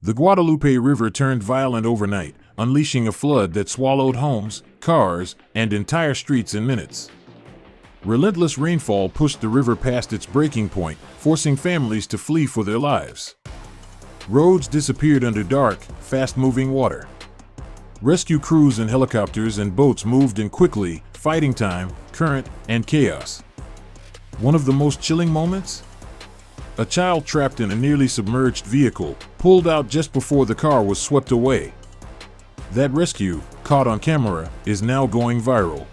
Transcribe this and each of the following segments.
The Guadalupe River turned violent overnight, unleashing a flood that swallowed homes, cars, and entire streets in minutes. Relentless rainfall pushed the river past its breaking point, forcing families to flee for their lives. Roads disappeared under dark, fast-moving water. Rescue crews and helicopters and boats moved in quickly, fighting time, current, and chaos. One of the most chilling moments? A child trapped in a nearly submerged vehicle pulled out just before the car was swept away. That rescue, caught on camera, is now going viral.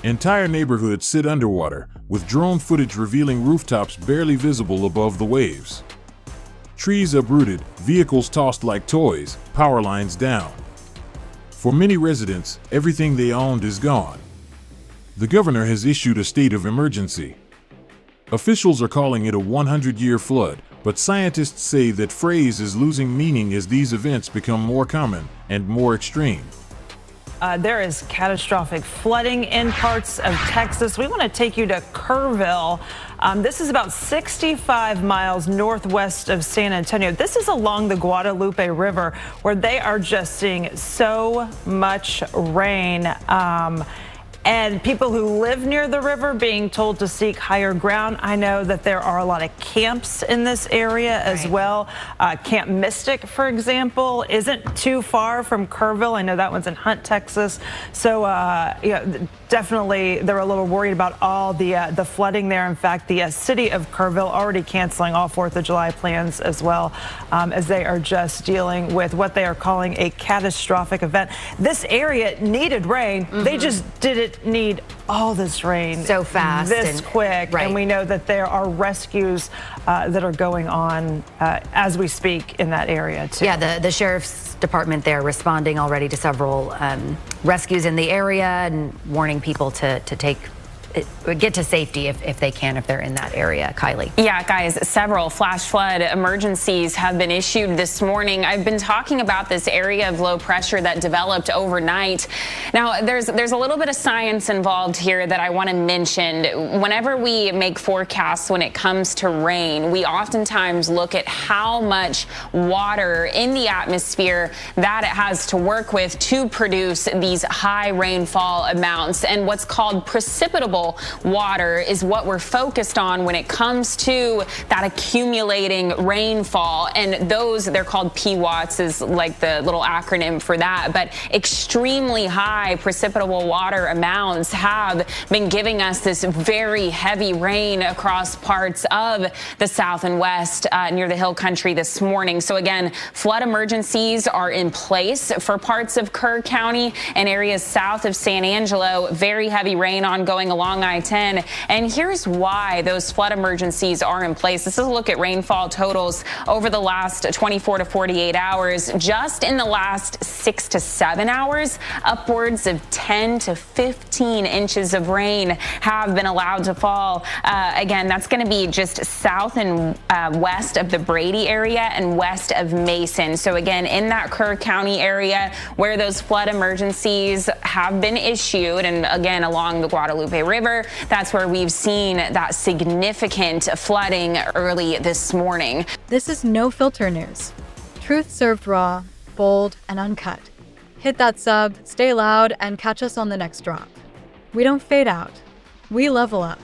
Entire neighborhoods sit underwater, with drone footage revealing rooftops barely visible above the waves. Trees uprooted, vehicles tossed like toys, power lines down. For many residents, everything they owned is gone. The governor has issued a state of emergency. Officials are calling it a 100-year flood, but scientists say that phrase is losing meaning as these events become more common and more extreme. There is catastrophic flooding in parts of Texas. We want to take you to Kerrville. This is about 65 miles northwest of San Antonio. This is along the Guadalupe River, where they are just seeing so much rain. And people who live near the river being told to seek higher ground. I know that there are a lot of camps in this area as well. Camp Mystic, for example, isn't too far from Kerrville. I know that one's in Hunt, Texas. So, definitely they're a little worried about all the flooding there. In fact, the city of Kerrville already canceling all 4th of July plans as well, as they are just dealing with what they are calling a catastrophic event. This area needed rain. They just didn't need all this rain so fast, this quick. And we know that there are rescues that are going on as we speak in that area too. Yeah, the sheriff's department there responding already to several rescues in the area and warning people to get to safety if they can, if they're in that area. Kylie. Yeah, guys, several flash flood emergencies have been issued this morning. I've been talking about this area of low pressure that developed overnight. Now, there's a little bit of science involved here that I want to mention. Whenever we make forecasts when it comes to rain, we oftentimes look at how much water in the atmosphere that it has to work with to produce these high rainfall amounts. And what's called precipitable water is what we're focused on when it comes to that accumulating rainfall. And those, they're called PWATS, is like the little acronym for that. But extremely high precipitable water amounts have been giving us this very heavy rain across parts of the south and west near the hill country this morning. So again, flood emergencies are in place for parts of Kerr County and areas south of San Angelo. Very heavy rain ongoing along I-10. And here's why those flood emergencies are in place. This is a look at rainfall totals over the last 24 to 48 hours. Just in the last 6 to 7 hours, upwards of 10 to 15 inches of rain have been allowed to fall. Again, that's going to be just south and west of the Brady area and west of Mason. So again, in that Kerr County area where those flood emergencies have been issued, and again, along the Guadalupe River, that's where we've seen that significant flooding early this morning. This is No Filter News. Truth served raw, bold, and uncut. Hit that sub, stay loud, and catch us on the next drop. We don't fade out. We level up.